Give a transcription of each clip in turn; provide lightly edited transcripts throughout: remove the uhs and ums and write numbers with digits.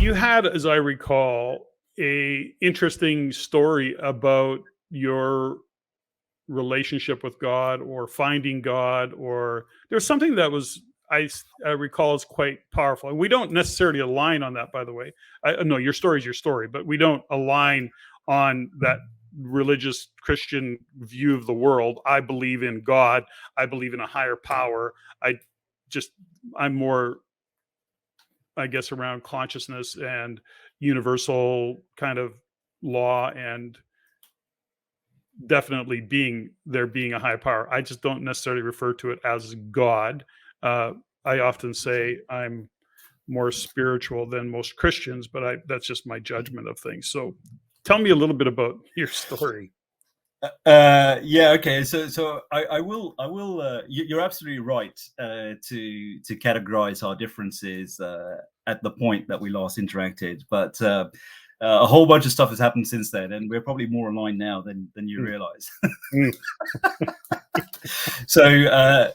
you had, as I recall, a interesting story about your relationship with God or finding God, or there's something that was I recall is quite powerful. And we don't necessarily align on that, by the way. I no, your story is your story, but we don't align on that religious Christian view of the world. I believe in God. I believe in a higher power. Just I'm more, I guess, around consciousness and universal kind of law, and definitely being a high power. I just don't necessarily refer to it as God. I often say I'm more spiritual than most Christians, but that's just my judgment of things. So tell me a little bit about your story. Yeah, okay. So I will. You're absolutely right to categorize our differences at the point that we last interacted, but a whole bunch of stuff has happened since then, and we're probably more aligned now than you realize. So yeah.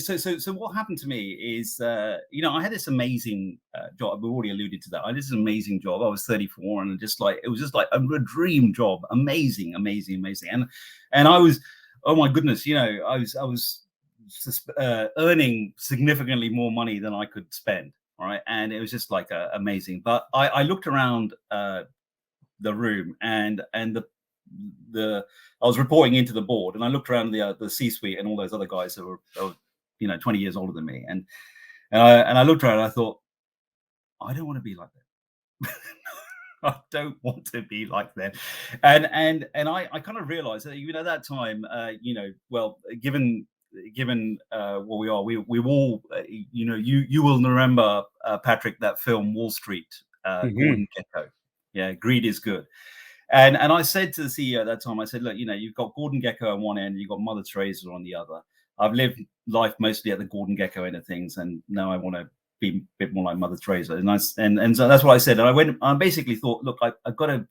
So what happened to me is, I had this amazing job. We've already alluded to that. I had this amazing job. I was 34, and it was just like a dream job. Amazing. And I was, oh my goodness, I was earning significantly more money than I could spend. All right, and it was just like amazing. But I looked around the room, and I was reporting into the board, and I looked around the C-suite and all those other guys that were 20 years older than me, and I looked around and I thought, I don't want to be like that. I don't want to be like them. And I kind of realized that at that time, given what we are, we all, you will remember, Patrick, that film Wall Street, Gordon Gekko. Yeah, greed is good. And I said to the CEO at that time, I said, look, you've got Gordon Gekko on one end, you've got Mother Teresa on the other. I've lived life mostly at the Gordon Gekko end of things, and now I want to be a bit more like Mother Teresa. And so that's what I said. And I basically thought, look, I've got to,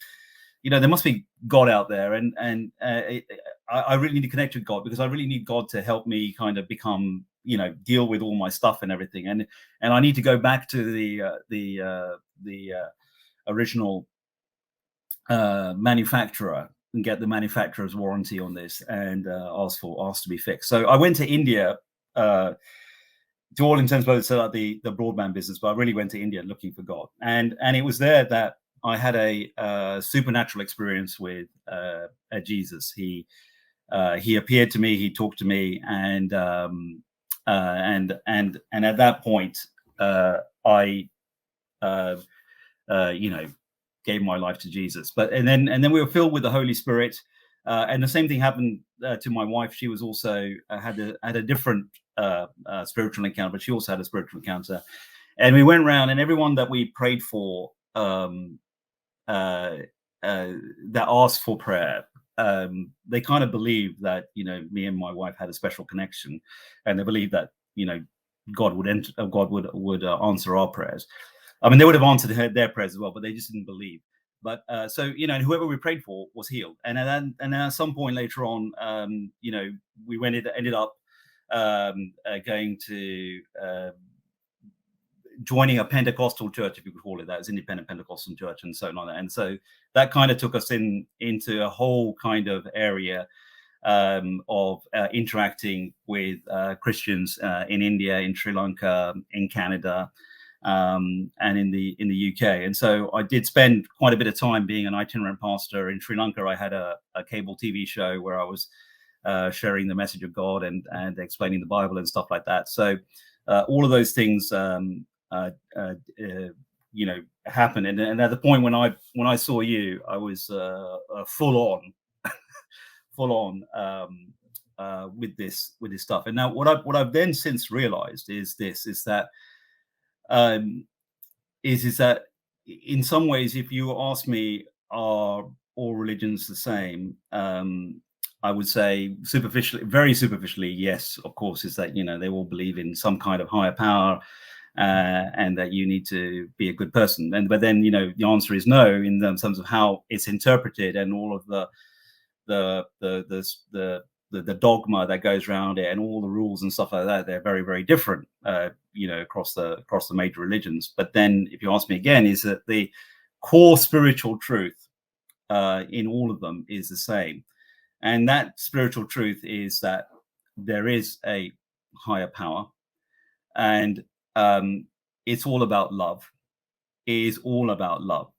there must be God out there, and I really need to connect with God, because I really need God to help me kind of become, deal with all my stuff and everything. And I need to go back to the original manufacturer and get the manufacturer's warranty on this, and ask to be fixed. So I went to India, to all intents and purposes, set up the broadband business, but I really went to India looking for God, and it was there that I had a supernatural experience with Jesus. He appeared to me, he talked to me, and at that point, I gave my life to Jesus. And then we were filled with the Holy Spirit, and the same thing happened to my wife. She was also had a different spiritual encounter, but she also had a spiritual encounter. And we went around, and everyone that we prayed for, that asked for prayer, they kind of believed that me and my wife had a special connection, and they believed that God would answer our prayers. I mean, they would have answered their prayers as well, but they just didn't believe. But so whoever we prayed for was healed. And then at some point later on, we ended up going to joining a Pentecostal church, if you could call it that. It's independent Pentecostal church, and so on. And so that kind of took us into a whole kind of area of interacting with Christians in India, in Sri Lanka, in Canada, and in the UK. And so I did spend quite a bit of time being an itinerant pastor in Sri Lanka. I had a cable TV show where I was sharing the message of God and explaining the Bible and stuff like that. So all of those things happened. And at the point when I saw you, I was full on with this stuff. And now what I've then since realized is that in some ways, if you ask me, are all religions the same? I would say very superficially, yes, of course, is that, they all believe in some kind of higher power, and that you need to be a good person. But then, the answer is no, in terms of how it's interpreted and all of the the dogma that goes around it and all the rules and stuff like that, they're very, very different, across the major religions. But then, if you ask me again, is that the core spiritual truth in all of them is the same, and that spiritual truth is that there is a higher power, and it's all about love. It is all about love,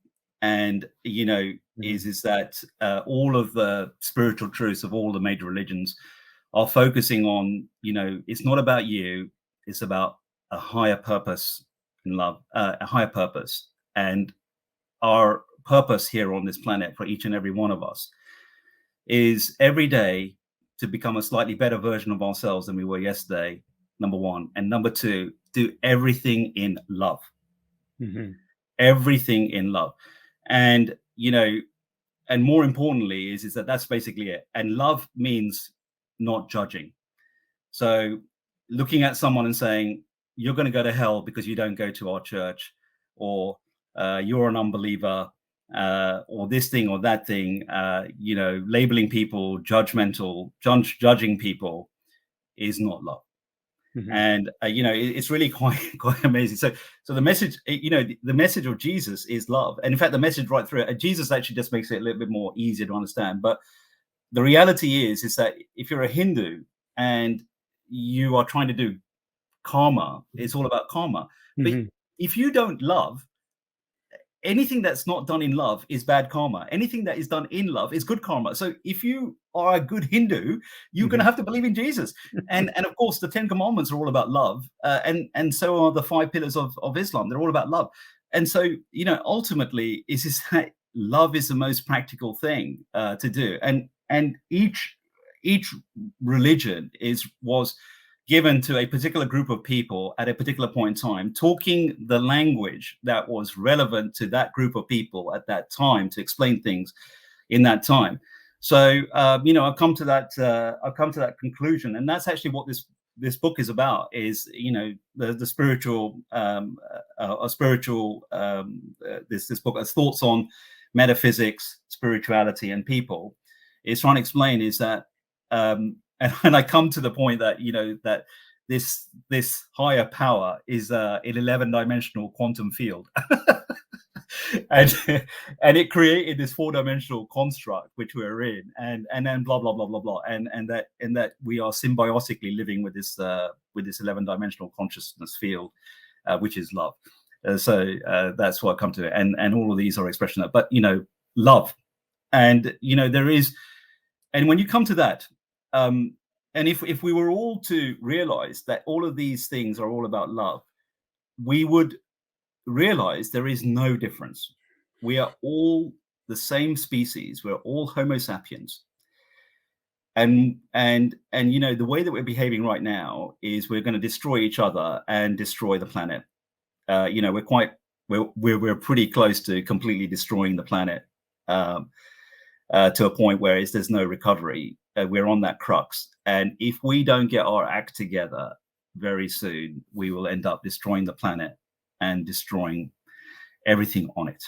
and is that all of the spiritual truths of all the major religions are focusing on, it's not about you, it's about a higher purpose in love, a higher purpose. And our purpose here on this planet for each and every one of us is every day to become a slightly better version of ourselves than we were yesterday, number one. And number two, do everything in love. Mm-hmm. Everything in love. And, and more importantly is that that's basically it. And love means not judging. So looking at someone and saying, you're going to go to hell because you don't go to our church, or you're an unbeliever, or this thing or that thing, labeling people judgmental, judging people is not love. Mm-hmm. And it's really quite amazing. So the message, the message of Jesus is love, and in fact, the message right through it, Jesus actually just makes it a little bit more easier to understand. But the reality is that if you're a Hindu and you are trying to do karma, it's all about karma. Mm-hmm. But if you don't love, anything that's not done in love is bad karma. Anything that is done in love is good karma. So if you are a good Hindu, you're going to have to believe in Jesus. And of course, the 10 Commandments are all about love. And so are the 5 pillars of Islam. They're all about love. And so, ultimately, is that love is the most practical thing to do. And each religion was given to a particular group of people at a particular point in time, talking the language that was relevant to that group of people at that time to explain things in that time. So, I've come to that conclusion, and that's actually what this book is about. Is the spiritual, this book, Thoughts on Metaphysics, Spirituality, and People, is trying to explain is that. And I come to the point that that this higher power is an 11-dimensional quantum field, and it created this 4-dimensional construct which we're in, and then blah blah blah blah blah, and that we are symbiotically living with this 11-dimensional consciousness field, which is love. So that's what I come to it, and all of these are expression of, but love, and there is, and when you come to that. And if we were all to realize that all of these things are all about love, we would realize there is no difference. We are all the same species. We're all Homo sapiens. And the way that we're behaving right now is we're going to destroy each other and destroy the planet. We're pretty close to completely destroying the planet to a point where there's no recovery. We're on that crux, and if we don't get our act together very soon, we will end up destroying the planet and destroying everything on it.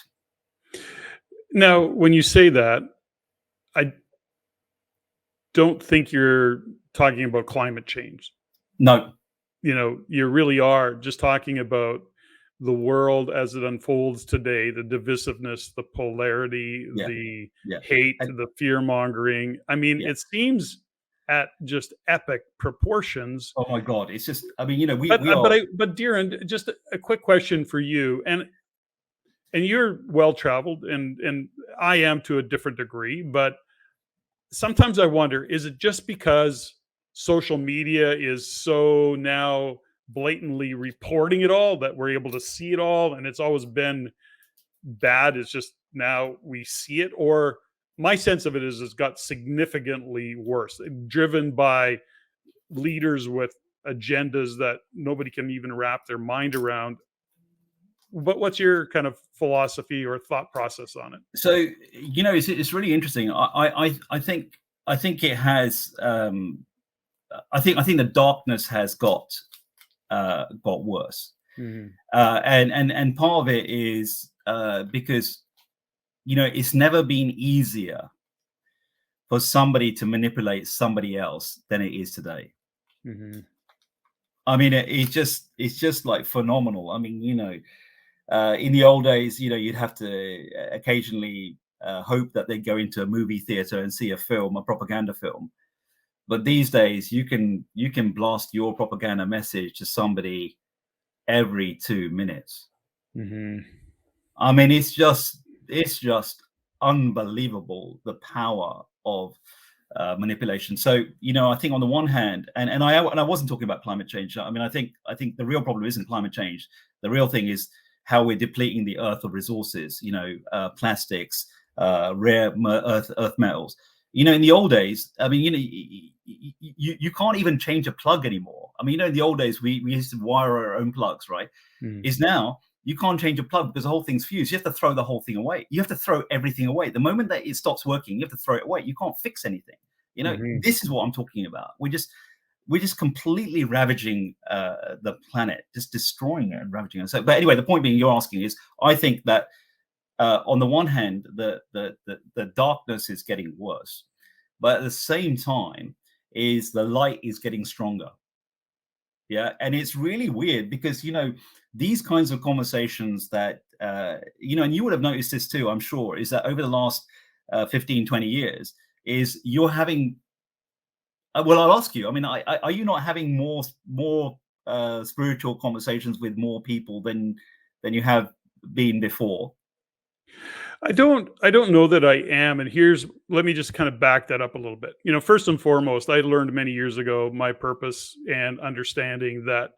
Now, when you say that, I don't think you're talking about climate change. No. You really are just talking about the world as it unfolds today, the divisiveness, the polarity, the hate, the fear-mongering. I mean, it seems at just epic proportions. Oh my God. It's just, I mean, but Darren, just a quick question for you. And you're well-traveled, and I am to a different degree, but sometimes I wonder, is it just because social media is so now blatantly reporting it all that we're able to see it all, and it's always been bad, it's just now we see it? Or my sense of it is it's got significantly worse, driven by leaders with agendas that nobody can even wrap their mind around. But what's your kind of philosophy or thought process on it? So it's really interesting. I think it has I think the darkness has got worse. Mm-hmm. And part of it is because it's never been easier for somebody to manipulate somebody else than it is today. Mm-hmm. I mean, it's just like phenomenal. I mean, in the old days, you'd have to occasionally hope that they'd go into a movie theater and see a film, a propaganda film. But these days, you can blast your propaganda message to somebody every 2 minutes. Mm-hmm. I mean, it's just unbelievable, the power of manipulation. So, I think on the one hand, and I wasn't talking about climate change. I mean, I think the real problem isn't climate change. The real thing is how we're depleting the earth of resources. Plastics, rare earth metals. In the old days, I mean, you can't even change a plug anymore. I mean, in the old days, we used to wire our own plugs, right? Mm-hmm. Is now you can't change a plug because the whole thing's fused. You have to throw the whole thing away. You have to throw everything away. The moment that it stops working, you have to throw it away. You can't fix anything. Mm-hmm. This is what I'm talking about. We're just completely ravaging the planet, just destroying it and ravaging it. So, but anyway, the point being, you're asking is, I think that on the one hand, the darkness is getting worse, but at the same time, is the light is getting stronger. Yeah, and it's really weird because these kinds of conversations that and you would have noticed this too, I'm sure, is that over the last 15, 20 years, is you're having. Well, I'll ask you. I mean, are you not having more spiritual conversations with more people than you have been before? I don't know that I am. And let me just kind of back that up a little bit. First and foremost, I learned many years ago my purpose and understanding that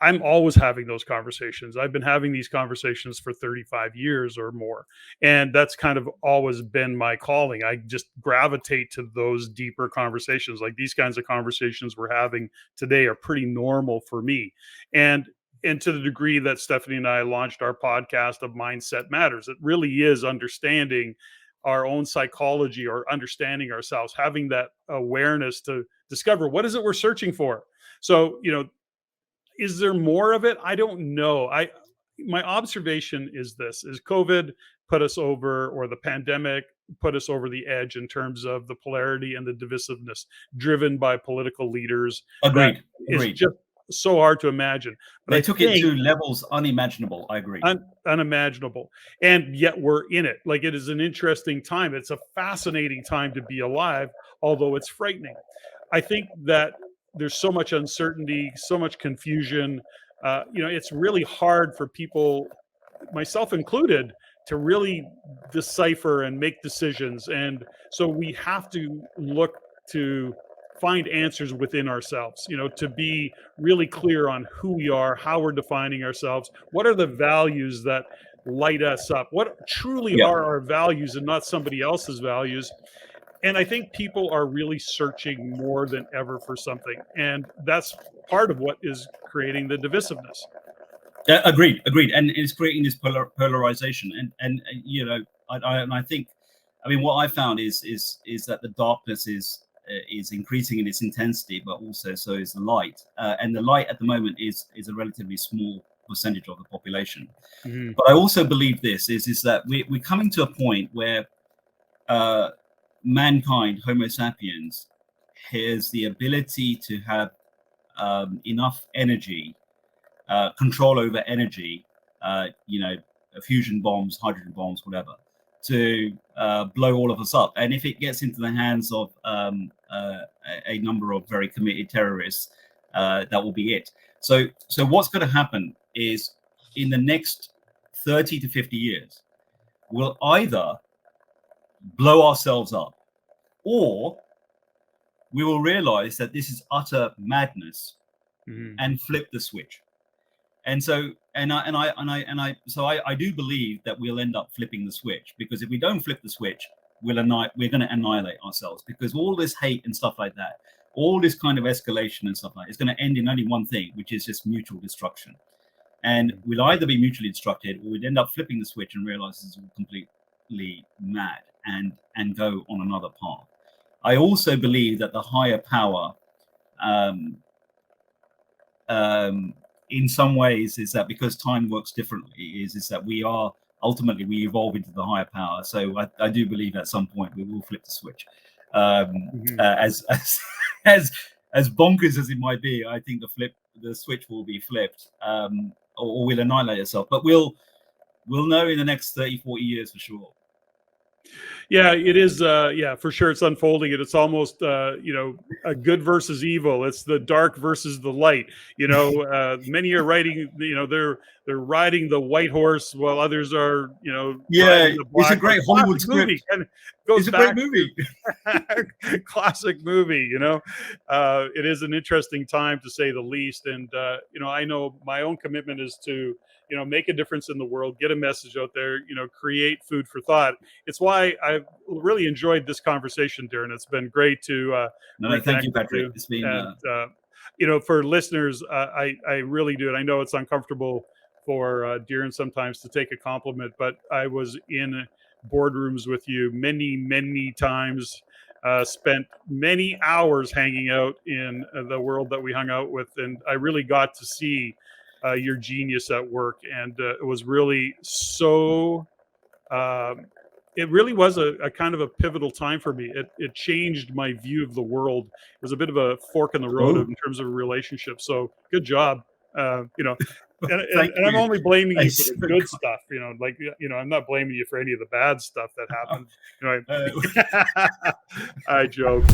I'm always having those conversations. I've been having these conversations for 35 years or more. And that's kind of always been my calling. I just gravitate to those deeper conversations. Like these kinds of conversations we're having today are pretty normal for me. And to the degree that Steffany and I launched our podcast of Mindset Matters, it really is understanding our own psychology or understanding ourselves, having that awareness to discover what is it we're searching for. So, is there more of it? I don't know. My observation is this: is COVID put us over, or the pandemic put us over the edge in terms of the polarity and the divisiveness driven by political leaders. That Agreed. is just so hard to imagine. But They took it to levels unimaginable. I agree. Unimaginable. And yet we're in it. Like, it is an interesting time. It's a fascinating time to be alive, although it's frightening. I think that there's so much uncertainty, so much confusion. It's really hard for people, myself included, to really decipher and make decisions. And so we have to look to find answers within ourselves, to be really clear on who we are, how we're defining ourselves, what are the values that light us up, what truly are our values and not somebody else's values. And I think people are really searching more than ever for something. And that's part of what is creating the divisiveness. Agreed. And it's creating this polarization. And I think, I mean, what I found is that the darkness is increasing in its intensity, but also so is the light. And the light at the moment is a relatively small percentage of the population. Mm-hmm. But I also believe this is that we're coming to a point where mankind, Homo sapiens, has the ability to have enough energy, control over energy, fusion bombs, hydrogen bombs, whatever, to blow all of us up. And if it gets into the hands of a number of very committed terrorists, that will be it. So what's going to happen is, in the next 30 to 50 years, we'll either blow ourselves up, or we will realize that this is utter madness, mm-hmm. and flip the switch. And so, I do believe that we'll end up flipping the switch, because if we don't flip the switch, we're going to annihilate ourselves, because all this hate and stuff like that, all this kind of escalation and stuff like that, is going to end in only one thing, which is just mutual destruction. And we'll either be mutually destructed, or we'd end up flipping the switch and realize this is all completely mad and go on another path. I also believe that the higher power, in some ways, is that because time works differently, is that we are ultimately we evolve into the higher power. So I do believe at some point we will flip the switch. As as bonkers as it might be, I think the switch will be flipped, or will annihilate itself. But we'll know in the next 30, 40 years for sure. Yeah, it is. Yeah, for sure. It's unfolding, and it's almost, a good versus evil. It's the dark versus the light. Many are riding. They're riding the white horse, while others are, Yeah, riding the it's a black horse. great Hollywood Classic script. movie, and goes It's a back great movie. to classic movie. It is an interesting time to say the least, and I know my own commitment is to make a difference in the world, get a message out there, create food for thought. It's why I've really enjoyed this conversation, Darren. It's been great to No, thank reconnect you, with Patrick. you. It's been And for listeners, I really do, and I know it's uncomfortable for Darren sometimes to take a compliment, but I was in boardrooms with you many times. Spent many hours hanging out in the world that we hung out with, and I really got to see your genius at work, and it was really so. It really was a kind of a pivotal time for me. It changed my view of the world. It was a bit of a fork in the road in terms of relationships. So good job. And I'm you. only blaming you for Thanks. the good stuff. I'm not blaming you for any of the bad stuff that happened. I joke.